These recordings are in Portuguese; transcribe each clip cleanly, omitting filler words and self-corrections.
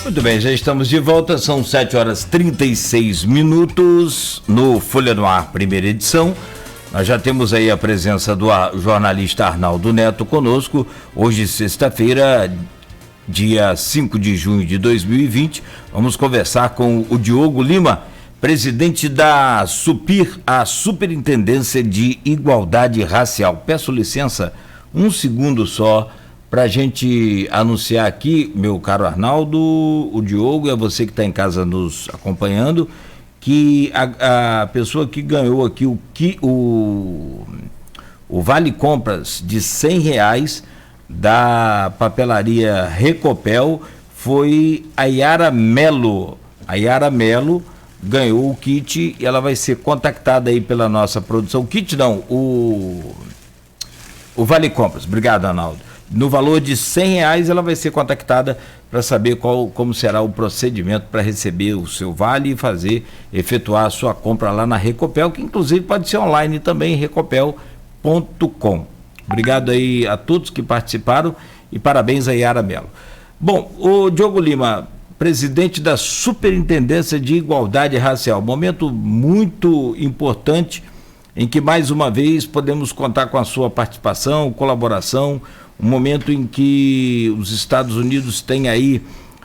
Muito bem, já estamos de volta, são 7h36 no Folha no Ar, primeira edição. Nós já temos aí a presença do jornalista Arnaldo Neto conosco, hoje sexta-feira, dia 5 de junho de 2020, vamos conversar com o Diogo Lima, presidente da SUPIR, a Superintendência de Igualdade Racial. Peço licença, um segundo só, para a gente anunciar aqui, meu caro Arnaldo, o Diogo, é você que está em casa nos acompanhando, que a pessoa que ganhou aqui o Vale Compras de R$100 da papelaria Recopel foi a Yara Melo. A Yara Melo ganhou o kit e ela vai ser contactada aí pela nossa produção. O kit não, o Vale Compras. Obrigado, Arnaldo. No valor de R$100 ela vai ser contactada para saber como será o procedimento para receber o seu vale e efetuar a sua compra lá na Recopel, que inclusive pode ser online também, recopel.com. Obrigado aí a todos que participaram e parabéns a Yara Mello. Bom, o Diogo Lima, presidente da Superintendência de Igualdade Racial, momento muito importante em que mais uma vez podemos contar com a sua participação, colaboração, um momento em que os Estados Unidos têm aí,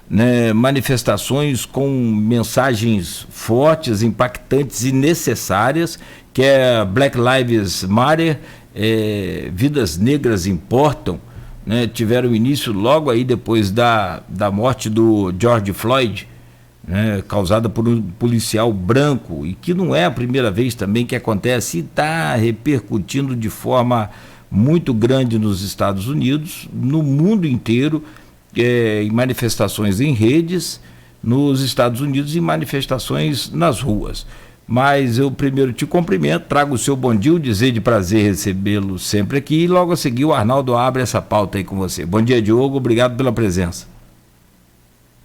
né, manifestações com mensagens fortes, impactantes e necessárias, que é Black Lives Matter, vidas negras importam, né, tiveram início logo aí depois da morte do George Floyd, né, causada por um policial branco, e que não é a primeira vez também que acontece, e está repercutindo de forma muito grande nos Estados Unidos, no mundo inteiro, em manifestações em redes, nos Estados Unidos, e manifestações nas ruas. Mas eu primeiro te cumprimento, trago o seu bom dia, dizer de prazer recebê-lo sempre aqui, e logo a seguir o Arnaldo abre essa pauta aí com você. Bom dia, Diogo, obrigado pela presença.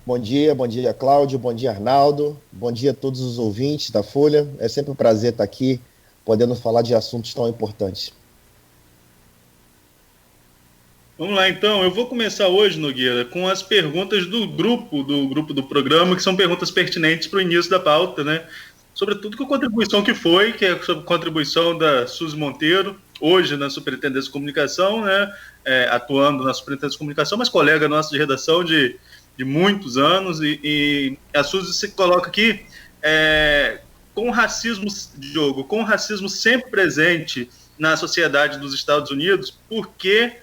Bom dia Cláudio, bom dia Arnaldo, bom dia a todos os ouvintes da Folha, é sempre um prazer estar aqui, podendo falar de assuntos tão importantes. Vamos lá, então. Eu vou começar hoje, Nogueira, com as perguntas do grupo do programa, que são perguntas pertinentes para o início da pauta, né? Sobretudo com a contribuição que é a contribuição da Suzy Monteiro, hoje na Superintendência de Comunicação, né? Atuando na Superintendência de Comunicação, mas colega nossa de redação de muitos anos, e a Suzy se coloca aqui com o racismo, Diogo, com o racismo sempre presente na sociedade dos Estados Unidos, porque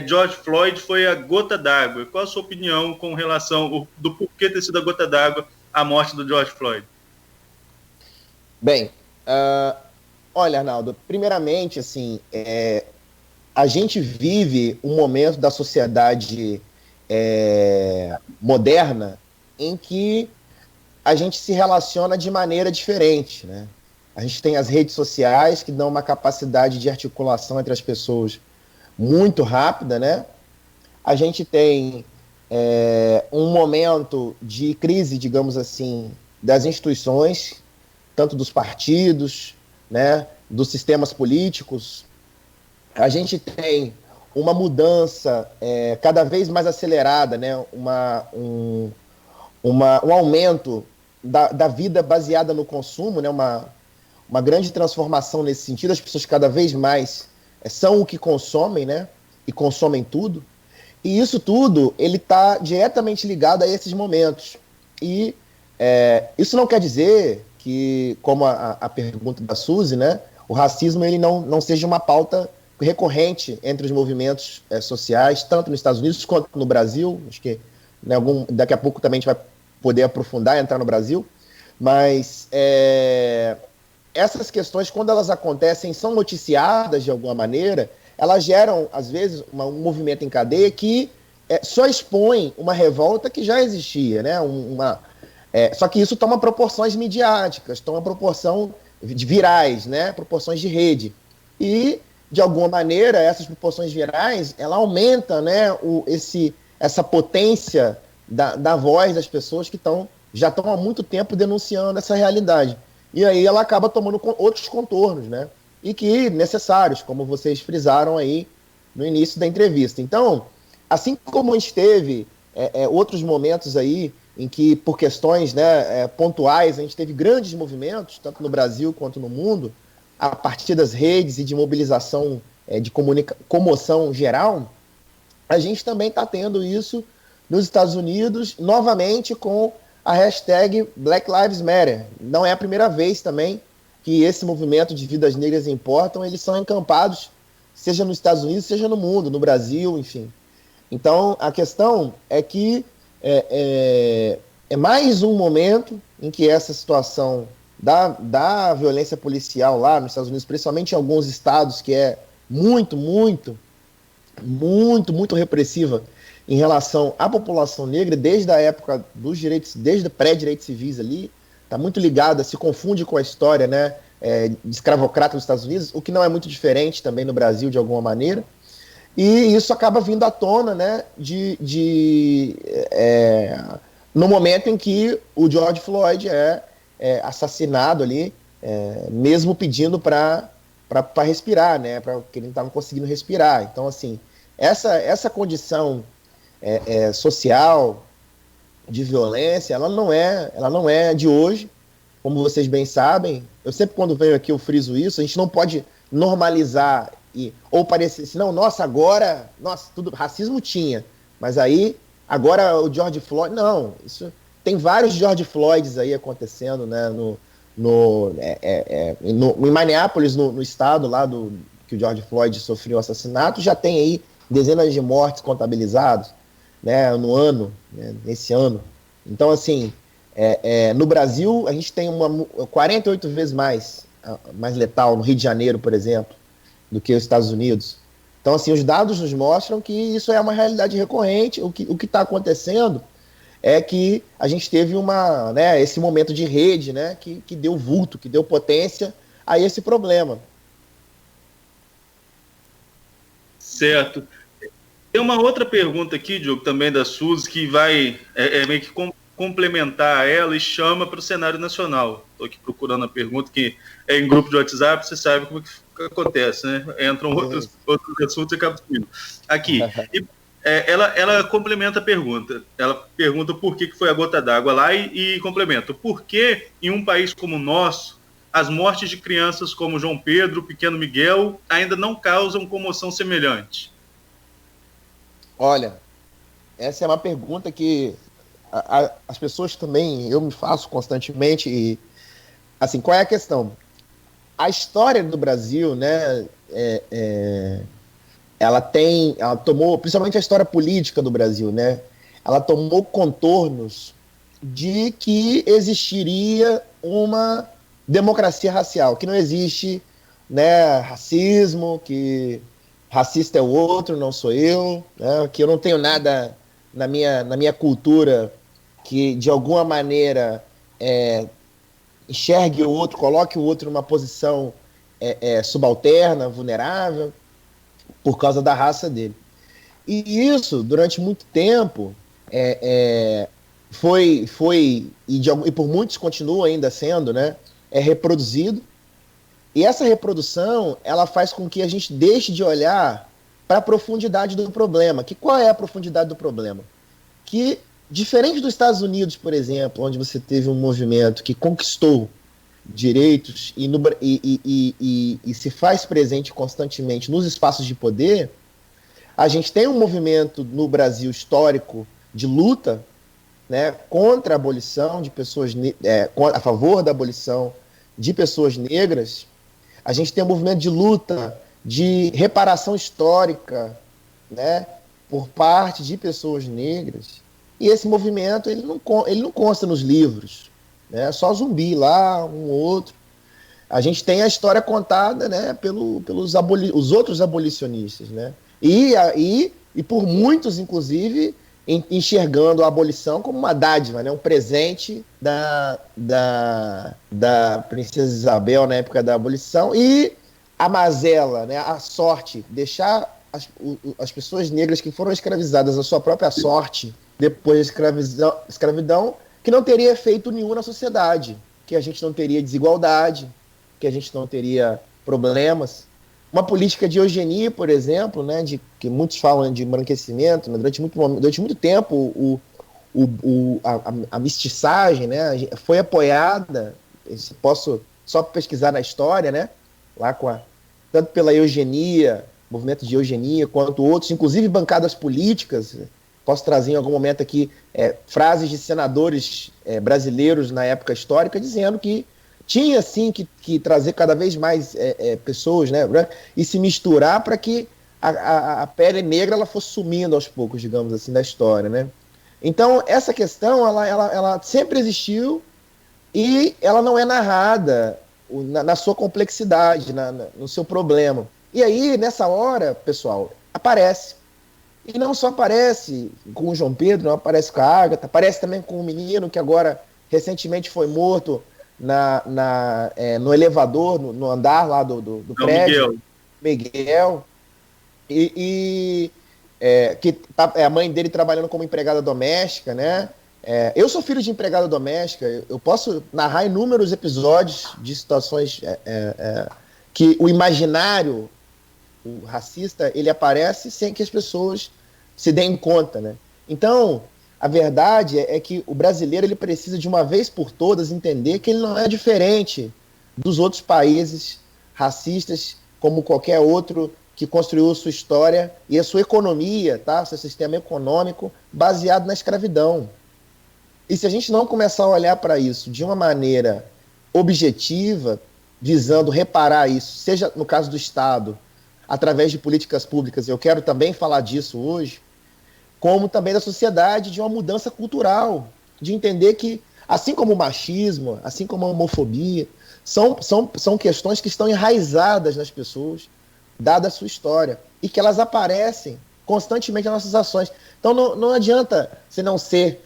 George Floyd foi a gota d'água. Qual a sua opinião com relação do porquê ter sido a gota d'água a morte do George Floyd? Bem, olha, Arnaldo, primeiramente, assim, a gente vive um momento da sociedade moderna em que a gente se relaciona de maneira diferente, né? A gente tem as redes sociais que dão uma capacidade de articulação entre as pessoas muito rápida, né? A gente tem um momento de crise, digamos assim, das instituições, tanto dos partidos, né, dos sistemas políticos. A gente tem uma mudança cada vez mais acelerada, né, um aumento da vida baseada no consumo, né, uma grande transformação nesse sentido. As pessoas cada vez mais são o que consomem, né? E consomem tudo. E isso tudo, ele está diretamente ligado a esses momentos. E isso não quer dizer que, como a pergunta da Suzy, né? O racismo ele não seja uma pauta recorrente entre os movimentos sociais, tanto nos Estados Unidos quanto no Brasil. Acho que, né, daqui a pouco também a gente vai poder aprofundar e entrar no Brasil. Mas essas questões, quando elas acontecem, são noticiadas de alguma maneira, elas geram, às vezes, um movimento em cadeia que só expõe uma revolta que já existia, né? Só que isso toma proporções midiáticas, toma proporção de virais, né? Proporções de rede. E, de alguma maneira, essas proporções virais, ela aumenta, né, essa potência da voz das pessoas que já estão há muito tempo denunciando essa realidade. E aí ela acaba tomando outros contornos, né? E que necessários, como vocês frisaram aí no início da entrevista. Então, assim como a gente teve outros momentos aí em que, por questões, né, pontuais, a gente teve grandes movimentos, tanto no Brasil quanto no mundo, a partir das redes e de mobilização, de comoção geral, a gente também está tendo isso nos Estados Unidos, novamente com a hashtag Black Lives Matter. Não é a primeira vez também que esse movimento de vidas negras importam, eles são encampados, seja nos Estados Unidos, seja no mundo, no Brasil, enfim. Então, a questão é que é mais um momento em que essa situação da violência policial lá nos Estados Unidos, principalmente em alguns estados, que é muito repressiva em relação à população negra, desde a época dos direitos, desde pré-direitos civis ali, está muito ligada, se confunde com a história, né, de escravocrata dos Estados Unidos, o que não é muito diferente também no Brasil, de alguma maneira. E isso acaba vindo à tona, né, no momento em que o George Floyd é assassinado ali, mesmo pedindo para respirar, né, porque ele não estava conseguindo respirar. Então, assim, essa condição social de violência, ela não é de hoje, como vocês bem sabem. Eu sempre, quando venho aqui, eu friso isso. A gente não pode normalizar ou parecer assim, não, tudo racismo tinha, mas aí agora o George Floyd, não, isso tem vários George Floyds aí acontecendo, né, em Minneapolis, no estado lá que o George Floyd sofreu assassinato, já tem aí dezenas de mortes contabilizadas, né, nesse ano. Então, assim, no Brasil, a gente tem 48 vezes mais letal, no Rio de Janeiro, por exemplo, do que os Estados Unidos. Então, assim, os dados nos mostram que isso é uma realidade recorrente. O que está acontecendo é que a gente teve esse momento de rede, né, que deu vulto, que deu potência a esse problema. Certo. Tem uma outra pergunta aqui, Diogo, também da Suzy, que vai meio que complementar ela e chama para o cenário nacional. Estou aqui procurando a pergunta, que é em grupo de WhatsApp, você sabe como que acontece, né? Entram outros assuntos e acabam subindo. Aqui. E, ela complementa a pergunta. Ela pergunta por que foi a gota d'água lá e complementa. Por que, em um país como o nosso, as mortes de crianças como João Pedro, Pequeno Miguel, ainda não causam comoção semelhante? Olha, essa é uma pergunta que as pessoas também, eu me faço constantemente. E, assim, qual é a questão? A história do Brasil, né, ela tomou, principalmente a história política do Brasil, né, ela tomou contornos de que existiria uma democracia racial, que não existe, né, racismo, que racista é o outro, não sou eu, né, que eu não tenho nada na minha cultura que, de alguma maneira, enxergue o outro, coloque o outro numa posição subalterna, vulnerável, por causa da raça dele. E isso, durante muito tempo, foi e por muitos continua ainda sendo, né, reproduzido. E essa reprodução, ela faz com que a gente deixe de olhar para a profundidade do problema. Qual é a profundidade do problema? Que, diferente dos Estados Unidos, por exemplo, onde você teve um movimento que conquistou direitos e se faz presente constantemente nos espaços de poder, a gente tem um movimento no Brasil histórico de luta, né, contra a abolição de pessoas, a favor da abolição de pessoas negras. A gente tem um movimento de luta, de reparação histórica, né, por parte de pessoas negras. E esse movimento ele não consta nos livros, né, só Zumbi lá, um ou outro. A gente tem a história contada, né, pelos outros abolicionistas, né, e por muitos, inclusive, enxergando a abolição como uma dádiva, né, um presente da princesa Isabel na época da abolição, e a mazela, né, a sorte, deixar as pessoas negras que foram escravizadas à sua própria sorte depois da escravidão, que não teria efeito nenhum na sociedade, que a gente não teria desigualdade, que a gente não teria problemas. Uma política de eugenia, por exemplo, né, que muitos falam de embranquecimento, né, durante muito tempo a mestiçagem, né, foi apoiada, posso só pesquisar na história, né, lá tanto pela eugenia, movimento de eugenia, quanto outros, inclusive bancadas políticas. Posso trazer em algum momento aqui frases de senadores brasileiros na época histórica dizendo que tinha, sim, que trazer cada vez mais pessoas, né, e se misturar para que a pele negra ela fosse sumindo aos poucos, digamos assim, da história, né? Então, essa questão, ela sempre existiu e ela não é narrada na sua complexidade, no seu problema. E aí, nessa hora, pessoal, aparece. E não só aparece com o João Pedro, não aparece com a Ágata, aparece também com o menino que agora, recentemente, foi morto no elevador, no andar lá do prédio. Miguel. Que a mãe dele trabalhando como empregada doméstica, né? Eu sou filho de empregada doméstica, eu posso narrar inúmeros episódios de situações que o imaginário o racista, ele aparece sem que as pessoas se deem conta, né? Então, a verdade é que o brasileiro ele precisa de uma vez por todas entender que ele não é diferente dos outros países racistas como qualquer outro que construiu sua história e a sua economia, tá? Seu sistema econômico baseado na escravidão. E se a gente não começar a olhar para isso de uma maneira objetiva, visando reparar isso, seja no caso do Estado, através de políticas públicas, eu quero também falar disso hoje, como também da sociedade, de uma mudança cultural, de entender que, assim como o machismo, assim como a homofobia, são questões que estão enraizadas nas pessoas, dada a sua história, e que elas aparecem constantemente nas nossas ações. Então não adianta se não ser,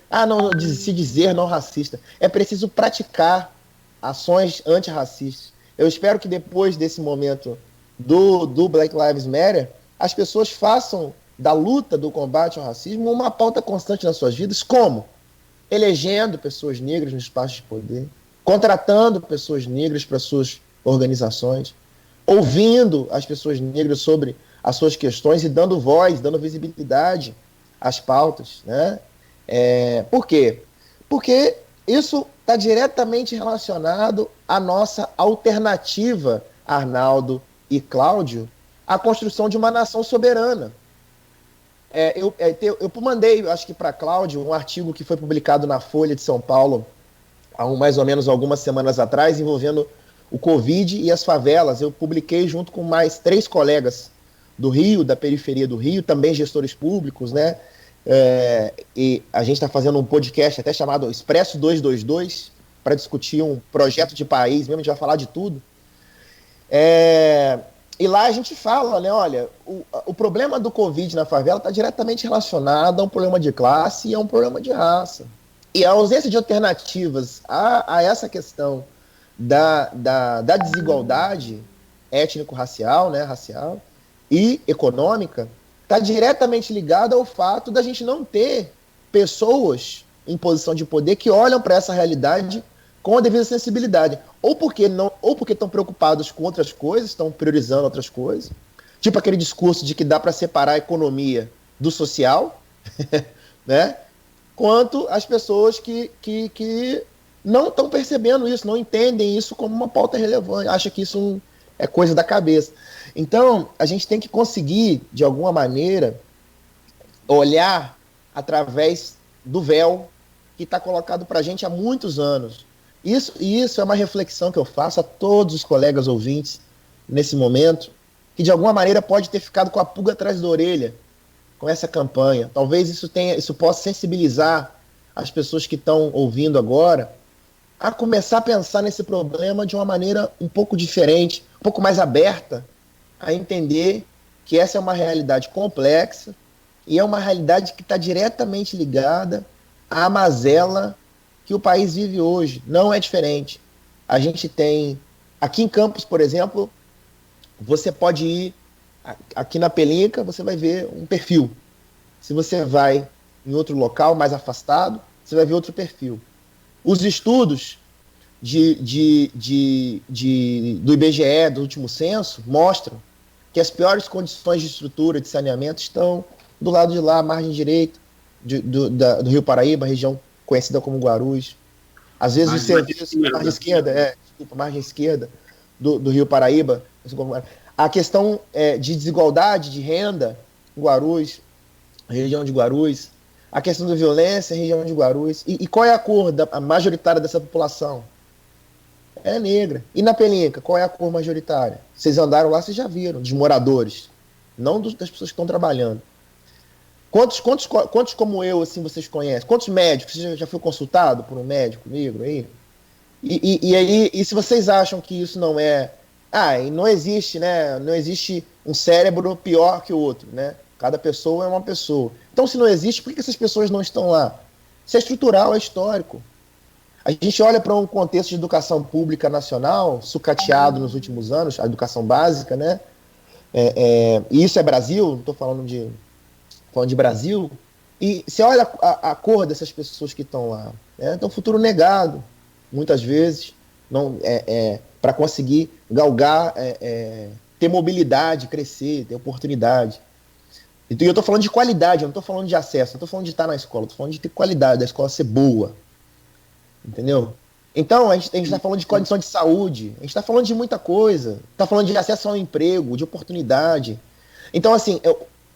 se dizer não racista. É preciso praticar ações antirracistas. Eu espero que depois desse momento do Black Lives Matter, as pessoas façam da luta, do combate ao racismo, uma pauta constante nas suas vidas. Como? Elegendo pessoas negras no espaço de poder, contratando pessoas negras para suas organizações, ouvindo as pessoas negras sobre as suas questões e dando voz, dando visibilidade às pautas, né? Por quê? Porque isso está diretamente relacionado à nossa alternativa, Arnaldo e Cláudio, à construção de uma nação soberana. Eu mandei, acho que para Cláudio, um artigo que foi publicado na Folha de São Paulo há mais ou menos algumas semanas atrás, envolvendo o Covid e as favelas. Eu publiquei junto com mais 3 colegas do Rio, da periferia do Rio, também gestores públicos, né? E a gente está fazendo um podcast até chamado Expresso 222 para discutir um projeto de país, mesmo a gente vai falar de tudo. E lá a gente fala, né, olha, o problema do Covid na favela está diretamente relacionado a um problema de classe e a um problema de raça. E a ausência de alternativas a essa questão da desigualdade étnico-racial, né, racial e econômica, está diretamente ligada ao fato da gente não ter pessoas em posição de poder que olham para essa realidade com a devida sensibilidade. Ou porque estão preocupados com outras coisas, estão priorizando outras coisas. Tipo aquele discurso de que dá para separar a economia do social, né? Quanto as pessoas que não estão percebendo isso, não entendem isso como uma pauta relevante, acham que isso é coisa da cabeça. Então, a gente tem que conseguir, de alguma maneira, olhar através do véu que está colocado para a gente há muitos anos. Isso é uma reflexão que eu faço a todos os colegas ouvintes nesse momento, que de alguma maneira pode ter ficado com a pulga atrás da orelha com essa campanha. Talvez isso possa sensibilizar as pessoas que estão ouvindo agora a começar a pensar nesse problema de uma maneira um pouco diferente, um pouco mais aberta, a entender que essa é uma realidade complexa e é uma realidade que está diretamente ligada à mazela que o país vive hoje. Não é diferente. A gente tem, aqui em Campos, por exemplo, você pode ir, aqui na Pelinca, você vai ver um perfil. Se você vai em outro local, mais afastado, você vai ver outro perfil. Os estudos do IBGE, do último censo, mostram que as piores condições de estrutura de saneamento estão do lado de lá, à margem direita, do Rio Paraíba, região conhecida como Guarus. Às vezes os serviços margem esquerda do Rio Paraíba. A questão de desigualdade de renda em Guarus, região de Guarus. A questão da violência, região de Guarus. E qual é a cor majoritária dessa população? É negra. E na Pelinca, qual é a cor majoritária? Vocês andaram lá, vocês já viram, dos moradores, não das pessoas que estão trabalhando. Quantos como eu, assim, vocês conhecem? Quantos médicos? Você já foi consultado por um médico negro aí? E se vocês acham que isso não é... e não existe, né? Não existe um cérebro pior que o outro, né? Cada pessoa é uma pessoa. Então, se não existe, por que essas pessoas não estão lá? Isso é estrutural, é histórico. A gente olha para um contexto de educação pública nacional, sucateado nos últimos anos, a educação básica, né? E isso é Brasil, não estou falando de Brasil. E você olha a cor dessas pessoas que estão lá. Então, futuro negado, muitas vezes, para conseguir galgar, ter mobilidade, crescer, ter oportunidade. Então, eu estou falando de qualidade, eu não estou falando de acesso, não estou falando de estar na escola, estou falando de ter qualidade, da escola ser boa. Entendeu? Então, a gente está falando de condição de saúde, a gente está falando de muita coisa, está falando de acesso ao emprego, de oportunidade. Então, assim,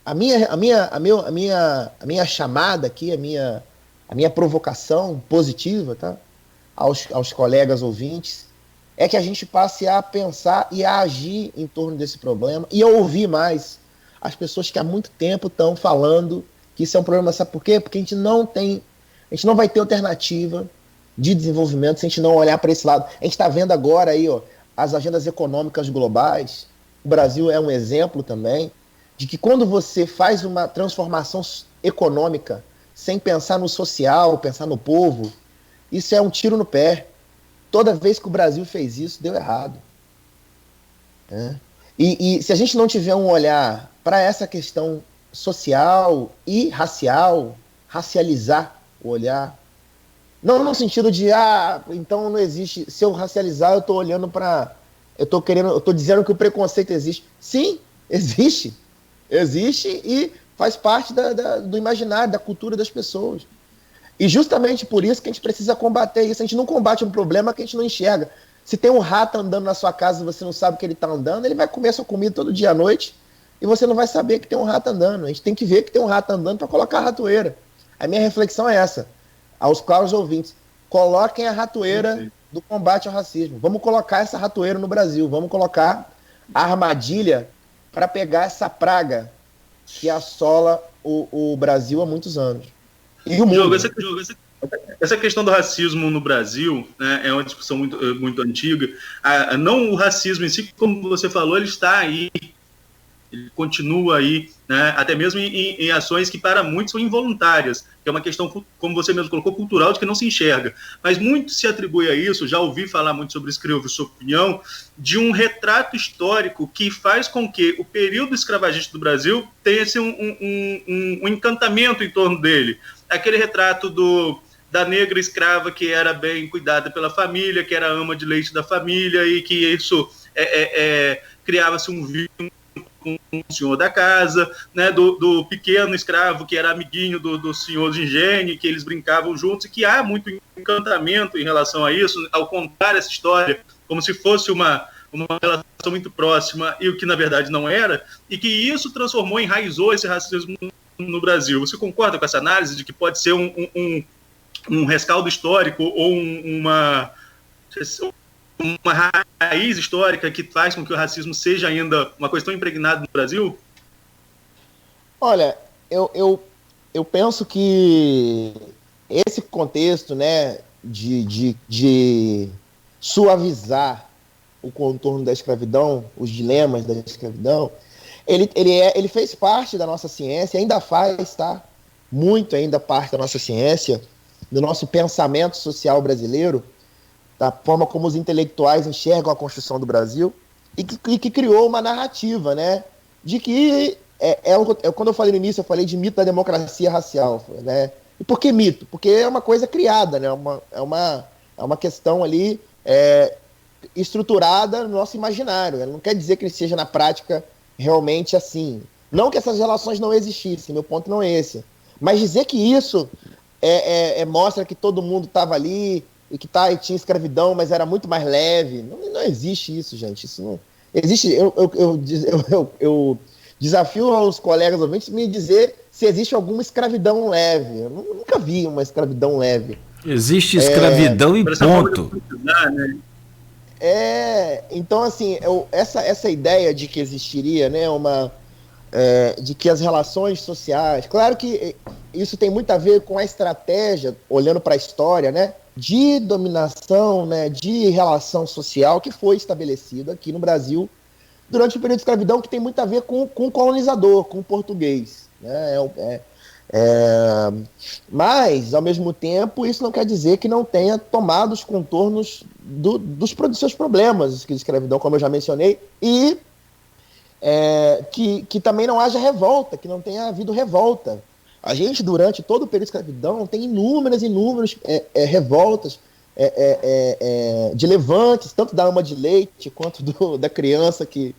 a minha chamada aqui, a minha provocação positiva, tá? aos colegas ouvintes, é que a gente passe a pensar e a agir em torno desse problema e a ouvir mais as pessoas que há muito tempo estão falando que isso é um problema. Sabe por quê? Porque a gente não vai ter alternativa de desenvolvimento se a gente não olhar para esse lado. A gente está vendo agora aí, as agendas econômicas globais. O Brasil é um exemplo também de que quando você faz uma transformação econômica sem pensar no social, pensar no povo, isso é um tiro no pé. Toda vez que o Brasil fez isso, deu errado. E se a gente não tiver um olhar para essa questão social e racial, racializar o olhar, não no sentido de, então não existe, se eu racializar, eu estou olhando para, eu estou dizendo que o preconceito existe. Sim, existe e faz parte do imaginário, da cultura das pessoas. E justamente por isso que a gente precisa combater isso. A gente não combate um problema que a gente não enxerga. Se tem um rato andando na sua casa e você não sabe que ele está andando, ele vai comer sua comida todo dia à noite e você não vai saber que tem um rato andando. A gente tem que ver que tem um rato andando para colocar a ratoeira. A minha reflexão é essa. Aos caros ouvintes, coloquem a ratoeira do combate ao racismo. Vamos colocar essa ratoeira no Brasil. Vamos colocar a armadilha para pegar essa praga que assola o Brasil há muitos anos. E o mundo. Essa questão do racismo no Brasil, né, é uma discussão muito antiga. Não o racismo em si, como você falou, ele está aí, ele continua aí, né, até mesmo em ações que para muitos são involuntárias, que é uma questão, como você mesmo colocou, cultural, de que não se enxerga. Mas muito se atribui a isso, já ouvi falar muito sobre isso, queria ouvir sua opinião, de um retrato histórico que faz com que o período escravagista do Brasil tenha um encantamento em torno dele. Aquele retrato da negra escrava que era bem cuidada pela família, que era ama de leite da família e que isso criava-se um vínculo com o senhor da casa, né, do pequeno escravo que era amiguinho do senhor de engenho, que eles brincavam juntos, e que há muito encantamento em relação a isso, ao contar essa história como se fosse uma relação muito próxima, e o que na verdade não era, e que isso enraizou esse racismo no Brasil. Você concorda com essa análise de que pode ser um rescaldo histórico ou uma raiz histórica que faz com que o racismo seja ainda uma questão impregnada no Brasil? Olha, eu penso que esse contexto, né, de suavizar o contorno da escravidão, os dilemas da escravidão, ele fez parte da nossa ciência, ainda faz, tá? Muito ainda parte da nossa ciência, do nosso pensamento social brasileiro, da forma como os intelectuais enxergam a construção do Brasil, e que criou uma narrativa, né? De que, quando eu falei no início, eu falei de mito da democracia racial, né? E por que mito? Porque é uma coisa criada, né? É uma questão ali estruturada no nosso imaginário. Ela não quer dizer que seja na prática realmente assim. Não que essas relações não existissem, meu ponto não é esse. Mas dizer que isso mostra que todo mundo estava ali e que tinha escravidão, mas era muito mais leve. Não existe isso, gente. Isso não existe. Eu desafio aos colegas ouvintes me dizer se existe alguma escravidão leve. Eu nunca vi uma escravidão leve. Existe escravidão e ponto. Então, assim, essa ideia de que existiria, né, de que as relações sociais... Claro que isso tem muito a ver com a estratégia, olhando para a história, né, de dominação, né, de relação social que foi estabelecida aqui no Brasil durante o período de escravidão, que tem muito a ver com o colonizador, com o português. Né, mas, ao mesmo tempo, isso não quer dizer que não tenha tomado os contornos dos seus problemas, que de escravidão, como eu já mencionei, e que também não haja revolta, que não tenha havido revolta. A gente, durante todo o período de escravidão, tem inúmeras revoltas de levantes, tanto da ama de leite quanto da criança que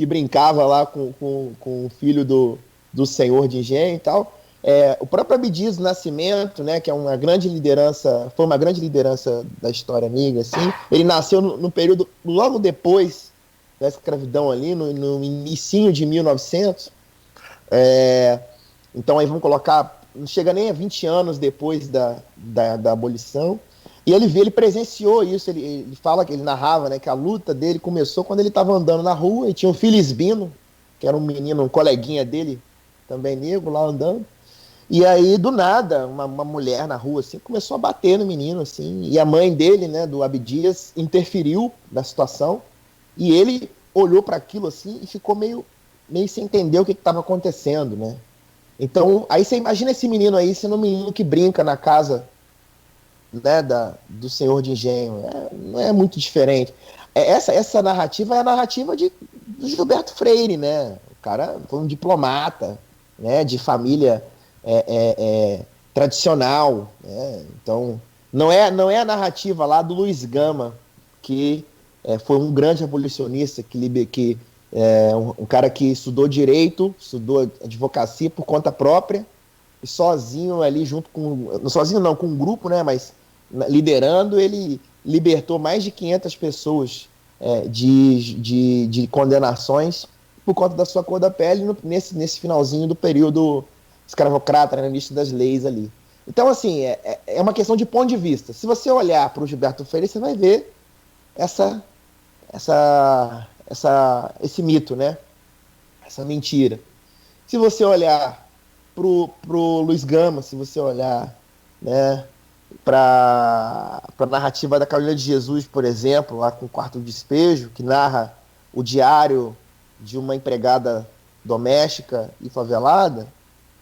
brincava lá com o filho do senhor de engenho e tal. O próprio Abdias do Nascimento, né, que é uma grande liderança, foi uma grande liderança da história negra, assim, ele nasceu no período logo depois da escravidão ali, no inicinho de 1900, então aí vamos colocar, não chega nem a 20 anos depois da abolição, e ele presenciou isso, ele fala, que ele narrava, né, que a luta dele começou quando ele estava andando na rua, e tinha o Felisbino, que era um menino, um coleguinha dele, também negro, lá andando, e aí, do nada, uma mulher na rua, assim, começou a bater no menino, assim, e a mãe dele, né, do Abdias, interferiu na situação, e ele olhou para aquilo, assim, e ficou meio sem entender o que estava acontecendo, né. Então, aí você imagina esse menino aí sendo um menino que brinca na casa, né, do senhor de engenho, não é muito diferente. Essa narrativa é a narrativa do Gilberto Freire, né, o cara foi um diplomata, né, de família tradicional, né? Então não é a narrativa lá do Luiz Gama, que foi um grande abolicionista, um cara que estudou direito, estudou advocacia por conta própria, e sozinho ali com um grupo, né, mas liderando, ele libertou mais de 500 pessoas de condenações por conta da sua cor da pele nesse finalzinho do período escravocrata, no início das leis ali. Então, assim, é uma questão de ponto de vista. Se você olhar para o Gilberto Freire, você vai ver esse mito, né? Essa mentira. Se você olhar pro Luiz Gama, se você olhar, né, para a narrativa da Carolina de Jesus, por exemplo, lá com o Quarto do Despejo, que narra o diário de uma empregada doméstica e favelada,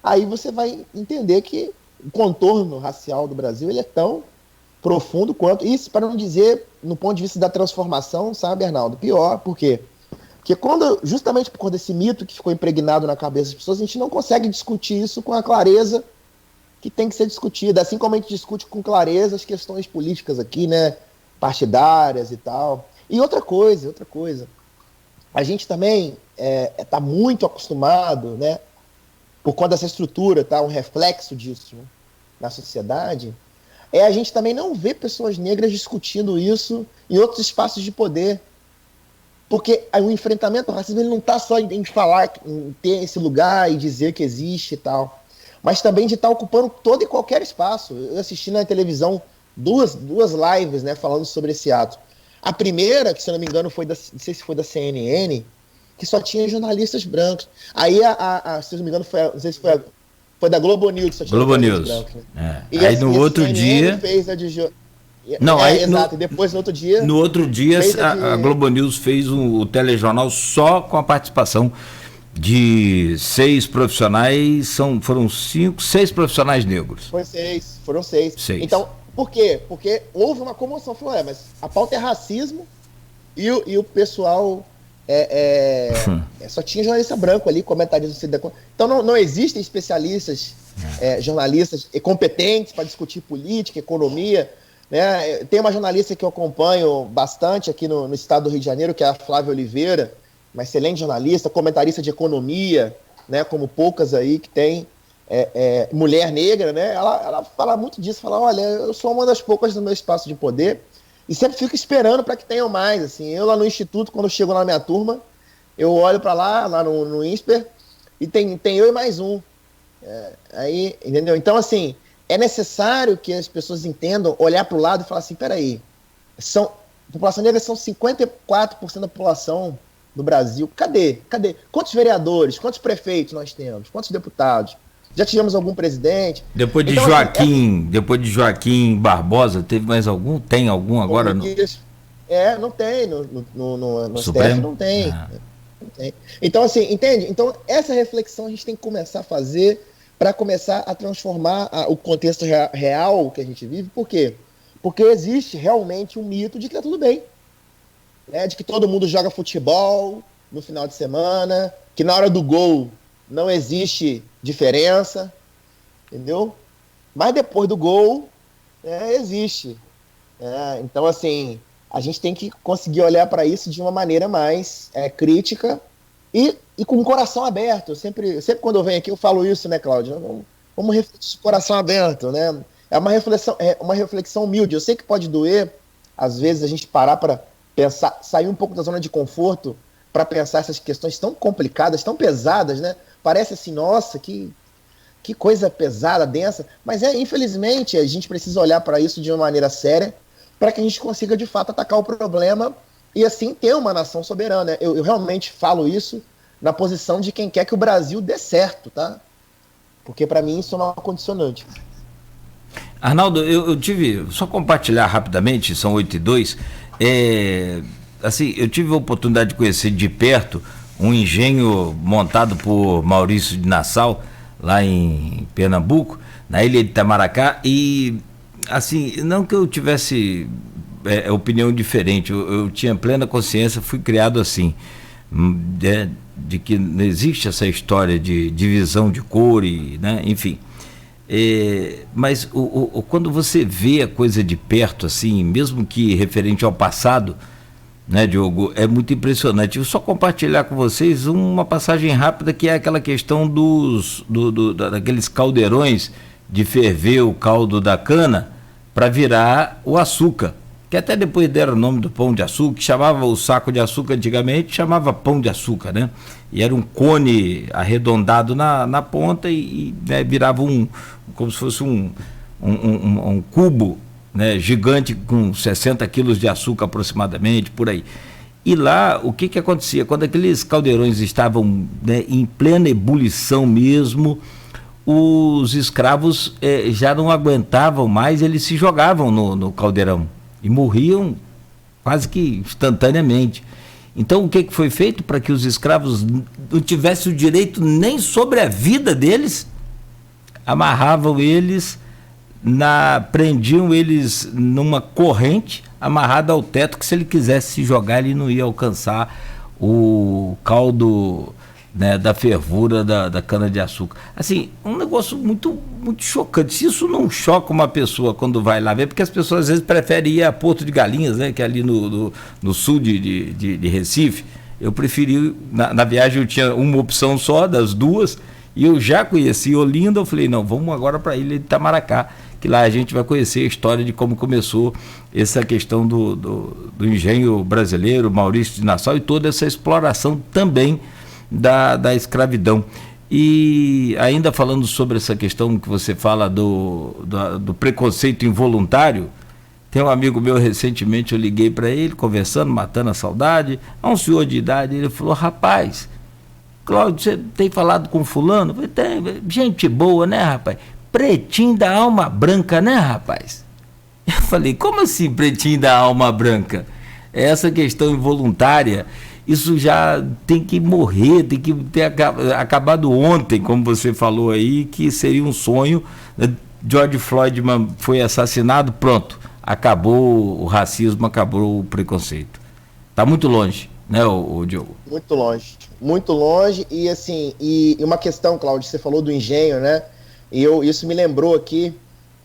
aí você vai entender que o contorno racial do Brasil ele é tão profundo quanto... Isso para não dizer, no ponto de vista da transformação, sabe, Arnaldo? Pior, por quê? Porque justamente por conta desse mito que ficou impregnado na cabeça das pessoas, a gente não consegue discutir isso com a clareza que tem que ser discutida, assim como a gente discute com clareza as questões políticas aqui, né, partidárias e tal. E outra coisa, a gente também está muito acostumado, né, por conta dessa estrutura, tá, um reflexo disso, né, na sociedade, a gente também não vê pessoas negras discutindo isso em outros espaços de poder. Porque o enfrentamento ao racismo ele não está só em falar, em ter esse lugar e dizer que existe e tal, mas também de estar ocupando todo e qualquer espaço. Eu assisti na televisão duas lives, né, falando sobre esse ato. A primeira, que se eu não me engano não sei se foi da CNN, que só tinha jornalistas brancos. Aí, se eu não me engano, não sei se foi da Globo News, que só tinha Globo jornalistas News. brancos. Né? Aí no outro dia... fez a de exato. E depois, no outro dia... No outro dia, a Globo News fez o telejornal só com a participação de 6 profissionais, foram 6 profissionais negros. Foram 6. Então, por quê? Porque houve uma comoção. Falou, mas a pauta é racismo e o pessoal... só tinha jornalista branco ali, comentarista. Então não existem especialistas, jornalistas competentes para discutir política, economia, né? Tem uma jornalista que eu acompanho bastante aqui no estado do Rio de Janeiro, que é a Flávia Oliveira, uma excelente jornalista, comentarista de economia, né, como poucas aí que tem, mulher negra, né? Ela fala muito disso, fala, olha, eu sou uma das poucas no meu espaço de poder e sempre fico esperando para que tenham mais, assim. Eu lá no instituto, quando eu chego lá na minha turma, eu olho para lá no INSPER, e tem eu e mais um. Aí, entendeu? Então, assim, é necessário que as pessoas entendam, olhar para o lado e falar assim, peraí, a população negra são 54% da população do Brasil. Cadê? Quantos vereadores, quantos prefeitos nós temos? Quantos deputados? Já tivemos algum presidente? Depois de então, Joaquim, depois de Joaquim Barbosa, teve mais algum? Tem algum agora? Não tem. No Supremo? STF não tem. Não tem. Então, assim, entende? Então, essa reflexão a gente tem que começar a fazer para começar a transformar o contexto real que a gente vive. Por quê? Porque existe realmente um mito de que tá tudo bem. Né? De que todo mundo joga futebol no final de semana, que na hora do gol não existe diferença, entendeu? Mas depois do gol, existe. Então, assim, a gente tem que conseguir olhar para isso de uma maneira mais crítica e com o coração aberto. Eu sempre quando eu venho aqui eu falo isso, né, Cláudio? Vamos refletir com o coração aberto, né? É uma reflexão humilde. Eu sei que pode doer, às vezes, a gente parar para pensar, sair um pouco da zona de conforto para pensar essas questões tão complicadas, tão pesadas, né? Parece assim, nossa, que coisa pesada, densa, mas infelizmente, a gente precisa olhar para isso de uma maneira séria para que a gente consiga, de fato, atacar o problema e, assim, ter uma nação soberana. Eu realmente falo isso na posição de quem quer que o Brasil dê certo, tá? Porque, para mim, isso é uma condicionante. Arnaldo, eu tive, só compartilhar rapidamente, são 8h02, assim, eu tive a oportunidade de conhecer de perto um engenho montado por Maurício de Nassau, lá em Pernambuco, na ilha de Itamaracá, e assim, não que eu tivesse opinião diferente, eu tinha plena consciência, fui criado assim, de que não existe essa história de divisão de cor, né, enfim. Mas quando você vê a coisa de perto, assim, mesmo que referente ao passado, né, Diogo, é muito impressionante. Eu só compartilhar com vocês uma passagem rápida, que é aquela questão daqueles caldeirões de ferver o caldo da cana para virar o açúcar, que até depois deram o nome do pão de açúcar, que chamava o saco de açúcar antigamente, chamava pão de açúcar, né? E era um cone arredondado na ponta e né, virava como se fosse um cubo, né, gigante, com 60 quilos de açúcar aproximadamente, por aí. E lá, o que acontecia? Quando aqueles caldeirões estavam, né, em plena ebulição mesmo, os escravos já não aguentavam mais, eles se jogavam no caldeirão e morriam quase que instantaneamente. Então, o que foi feito para que os escravos não tivessem o direito nem sobre a vida deles? Amarravam eles, prendiam eles numa corrente amarrada ao teto, que se ele quisesse se jogar, ele não ia alcançar o caldo, né, da fervura da cana-de-açúcar. Assim, um negócio muito, muito chocante. Se isso não choca uma pessoa quando vai lá ver, porque as pessoas às vezes preferem ir a Porto de Galinhas, né, que é ali no sul de Recife. Eu preferi, na viagem eu tinha uma opção só das duas, e eu já conheci Olinda. Eu falei, não, vamos agora para a ilha de Itamaracá, que lá a gente vai conhecer a história de como começou essa questão do engenho brasileiro, Maurício de Nassau, e toda essa exploração também da escravidão. E ainda falando sobre essa questão que você fala do preconceito involuntário, tem um amigo meu, recentemente eu liguei para ele, conversando, matando a saudade, um senhor de idade, ele falou, rapaz, Cláudio, você tem falado com fulano? Eu falei, tem, gente boa, né, rapaz? Pretinho da alma branca, né, rapaz? Eu falei, como assim pretinho da alma branca? Essa questão involuntária, isso já tem que morrer, tem que ter acabado ontem, como você falou aí, que seria um sonho. George Floyd foi assassinado, pronto, acabou o racismo, acabou o preconceito. Está muito longe, né, o Diogo? Muito longe, e assim, e uma questão, Cláudio, você falou do engenho, né? E isso me lembrou aqui,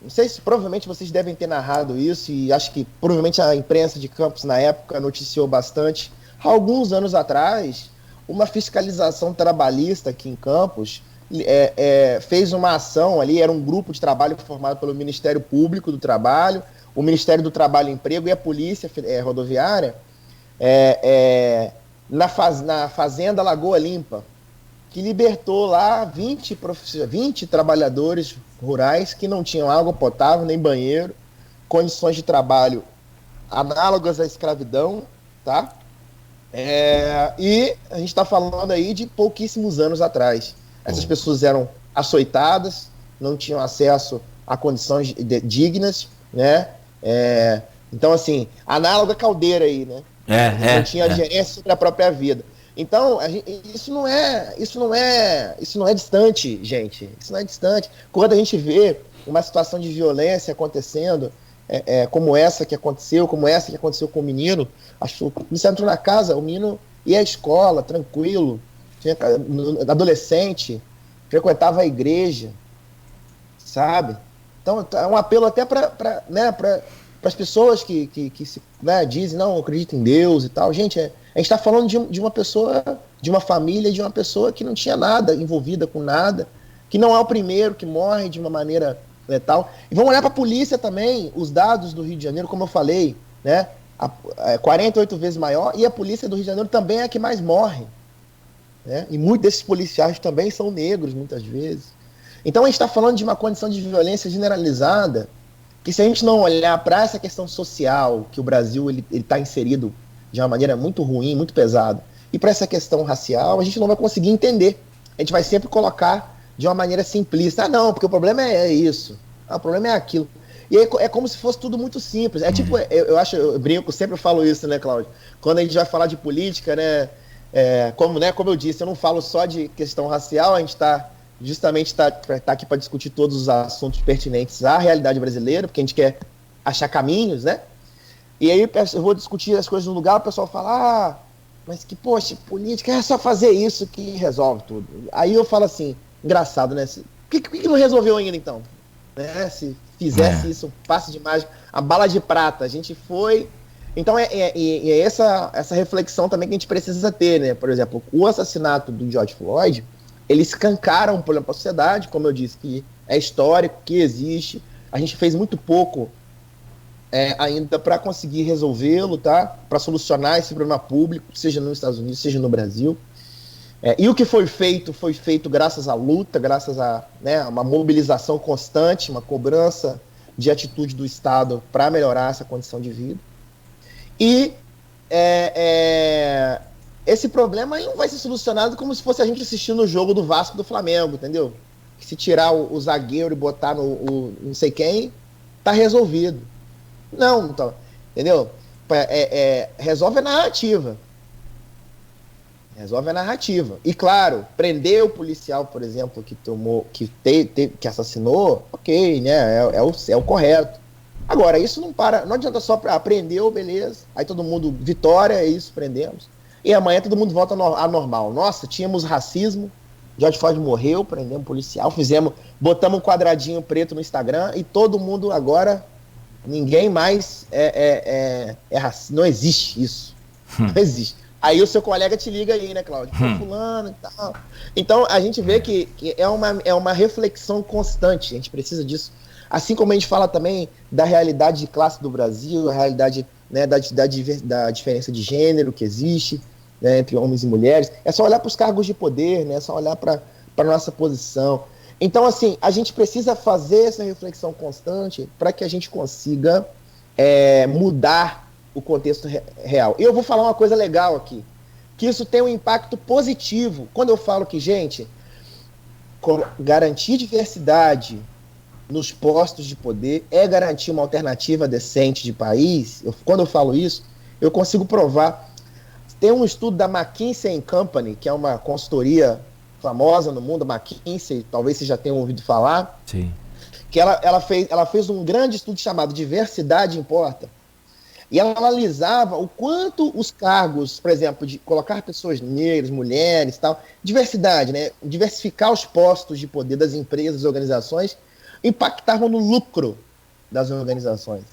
não sei se provavelmente vocês devem ter narrado isso, e acho que provavelmente a imprensa de Campos na época noticiou bastante. Há alguns anos atrás, uma fiscalização trabalhista aqui em Campos fez uma ação ali, era um grupo de trabalho formado pelo Ministério Público do Trabalho, o Ministério do Trabalho e Emprego e a Polícia Rodoviária, na Fazenda Lagoa Limpa, que libertou lá 20 trabalhadores rurais que não tinham água potável nem banheiro, condições de trabalho análogas à escravidão, tá? E a gente está falando aí de pouquíssimos anos atrás. Essas pessoas eram açoitadas, não tinham acesso a condições dignas, né? Então, assim, análoga à caldeira aí, né? Não tinha gerência sobre a própria vida. Então, isso não é distante, gente. Isso não é distante. Quando a gente vê uma situação de violência acontecendo, como essa que aconteceu com o menino, o policial entrou na casa, o menino ia à escola, tranquilo, adolescente, frequentava a igreja, sabe? Então, é um apelo até para as pessoas que se, dizem, não, acreditam em Deus e tal. Gente, a gente está falando de uma pessoa, de uma família, de uma pessoa que não tinha nada, envolvida com nada, que não é o primeiro que morre de uma maneira letal. E vamos olhar para a polícia também, os dados do Rio de Janeiro, como eu falei, né? 48 vezes maior, e a polícia do Rio de Janeiro também é a que mais morre, né? E muitos desses policiais também são negros, muitas vezes. Então a gente está falando de uma condição de violência generalizada, que se a gente não olhar para essa questão social, que o Brasil ele está inserido de uma maneira muito ruim, muito pesada, e para essa questão racial, a gente não vai conseguir entender. A gente vai sempre colocar de uma maneira simplista. Ah, não, porque o problema é isso. Ah, o problema é aquilo. E aí é como se fosse tudo muito simples. É tipo, eu brinco, sempre falo isso, né, Cláudio? Quando a gente vai falar de política, né, como eu disse, eu não falo só de questão racial, a gente está aqui para discutir todos os assuntos pertinentes à realidade brasileira, porque a gente quer achar caminhos, né? E aí eu vou discutir as coisas no lugar, o pessoal fala, mas que, poxa, política é só fazer isso que resolve tudo. Aí eu falo assim, engraçado, né? Por que não resolveu ainda, então? Né? Se fizesse isso, passe de mágica, a bala de prata, a gente foi... Então é essa reflexão também que a gente precisa ter, né? Por exemplo, o assassinato do George Floyd, ele escancara um problema para a sociedade, como eu disse, que é histórico, que existe. A gente fez muito pouco ainda para conseguir resolvê-lo, tá? Para solucionar esse problema público, seja nos Estados Unidos, seja no Brasil. E o que foi feito graças à luta, graças a uma mobilização constante, uma cobrança de atitude do Estado para melhorar essa condição de vida. E esse problema não vai ser solucionado como se fosse a gente assistindo o jogo do Vasco do Flamengo, entendeu? Que se tirar o zagueiro e botar no não sei quem, tá resolvido. Não, então, entendeu? Resolve a narrativa. Resolve a narrativa. E claro, prender o policial, por exemplo, que assassinou, ok, né? É o correto. Agora, isso não adianta só prendeu, beleza. Aí todo mundo, vitória, é isso, prendemos. E amanhã todo mundo volta a normal. Nossa, tínhamos racismo, George Floyd morreu, prendemos policial, botamos um quadradinho preto no Instagram e todo mundo agora, ninguém mais racista. Não existe isso. Não existe. Aí o seu colega te liga aí, né, Cláudio? Fulano e tal. Então a gente vê que é uma reflexão constante, a gente precisa disso. Assim como a gente fala também da realidade de classe do Brasil, a realidade, né, da diferença de gênero que existe, né, entre homens e mulheres. É só olhar para os cargos de poder, né, é só olhar para a nossa posição. Então, assim, a gente precisa fazer essa reflexão constante para que a gente consiga mudar o contexto real. E eu vou falar uma coisa legal aqui, que isso tem um impacto positivo. Quando eu falo que, gente, garantir diversidade nos postos de poder é garantir uma alternativa decente de país. Quando eu falo isso, eu consigo provar. Tem um estudo da McKinsey & Company, que é uma consultoria famosa no mundo, McKinsey, talvez vocês já tenham ouvido falar. Sim. Que ela fez um grande estudo chamado Diversidade Importa. E ela analisava o quanto os cargos, por exemplo, de colocar pessoas negras, mulheres, tal, diversidade, né, diversificar os postos de poder das empresas e organizações, impactavam no lucro das organizações.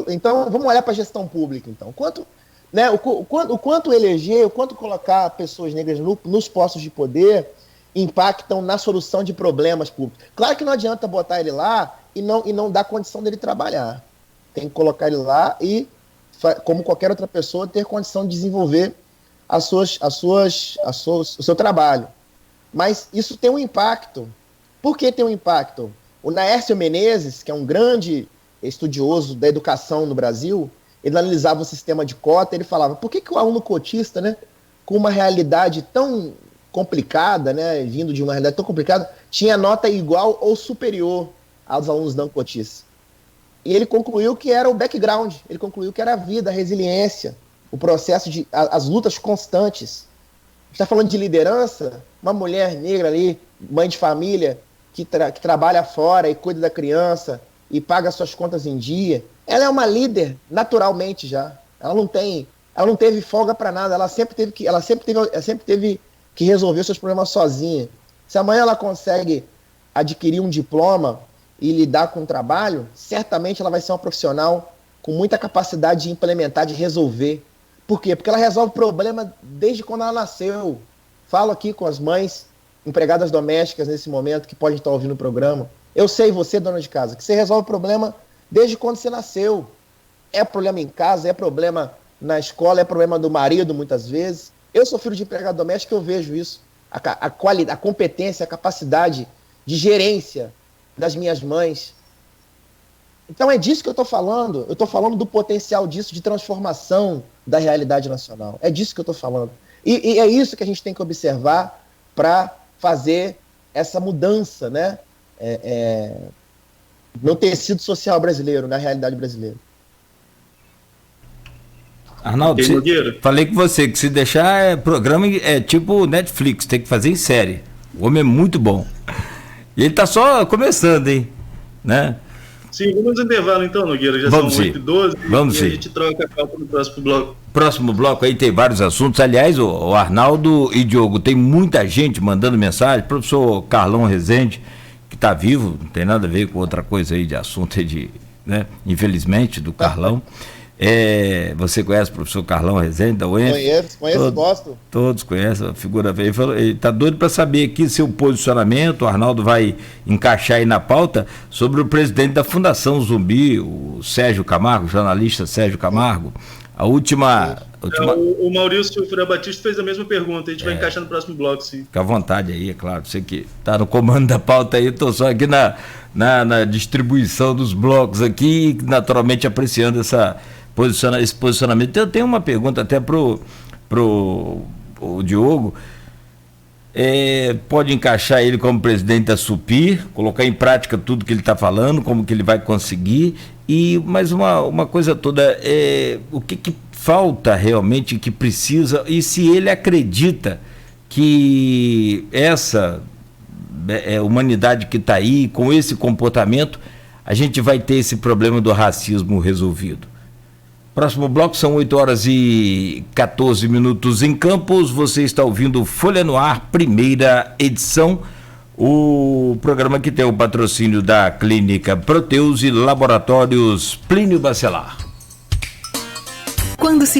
Então, vamos olhar para a gestão pública, então. O quanto eleger, o quanto colocar pessoas negras nos postos de poder impactam na solução de problemas públicos. Claro que não adianta botar ele lá e não dar condição dele trabalhar. Tem que colocar ele lá e, como qualquer outra pessoa, ter condição de desenvolver o seu trabalho. Mas isso tem um impacto. Por que tem um impacto? O Naércio Menezes, que é um grande estudioso da educação no Brasil, ele analisava o sistema de cota, ele falava, por que o aluno cotista, né, com uma realidade tão complicada, né, vindo de uma realidade tão complicada, tinha nota igual ou superior aos alunos não cotistas? E ele concluiu que era o background, ele concluiu que era a vida, a resiliência, o processo as lutas constantes. Está falando de liderança, uma mulher negra ali, mãe de família, que trabalha fora e cuida da criança e paga suas contas em dia, ela é uma líder naturalmente já. Ela não teve folga para nada, ela sempre teve que resolver seus problemas sozinha. Se amanhã ela consegue adquirir um diploma e lidar com o trabalho, certamente ela vai ser uma profissional com muita capacidade de implementar, de resolver. Por quê? Porque ela resolve problema desde quando ela nasceu. Falo aqui com as mães, empregadas domésticas nesse momento, que podem estar ouvindo o programa. Eu sei, você, dona de casa, que você resolve problema desde quando você nasceu. É problema em casa, é problema na escola, é problema do marido, muitas vezes. Eu sou filho de empregado doméstico, eu vejo isso. A qualidade, a competência, a capacidade de gerência das minhas mães. Então é disso que eu estou falando. Eu estou falando do potencial disso, de transformação da realidade nacional. É disso que eu estou falando. E é isso que a gente tem que observar para fazer essa mudança, né? No tecido social brasileiro, na realidade brasileira. Arnaldo, falei com você que se deixar programa tipo Netflix, tem que fazer em série. O homem é muito bom. E ele tá só começando, hein? Né? Sim, vamos intervalo então, Nogueira. Já vamos são 8h12 vamos e a gente troca a pauta no próximo bloco. Próximo bloco aí tem vários assuntos. Aliás, o Arnaldo e Diogo, tem muita gente mandando mensagem. Professor Carlão Rezende, que tá vivo, não tem nada a ver com outra coisa aí de assunto aí né? Infelizmente, do Carlão. Você conhece o professor Carlão Rezende da UENF? Conheço, gosto. Todos conhecem, a figura veio. Ele está doido para saber aqui seu posicionamento. O Arnaldo vai encaixar aí na pauta sobre o presidente da Fundação Zumbi, o Sérgio Camargo, o jornalista Sérgio Camargo. O Maurício Fura Batista fez a mesma pergunta, a gente vai encaixar no próximo bloco, sim. Fica à vontade aí, é claro. Você que está no comando da pauta aí, estou só aqui na distribuição dos blocos aqui, naturalmente apreciando esse posicionamento. Eu tenho uma pergunta até pro Diogo. Pode encaixar ele como presidente da Supir, colocar em prática tudo que ele está falando, como que ele vai conseguir, mas uma coisa toda, o que falta realmente, que precisa, e se ele acredita que essa humanidade que está aí, com esse comportamento, a gente vai ter esse problema do racismo resolvido. Próximo bloco, são 8h14 em Campos. Você está ouvindo Folha no Ar, primeira edição. O programa que tem o patrocínio da Clínica Proteus e Laboratórios Plínio Bacelar. Quando se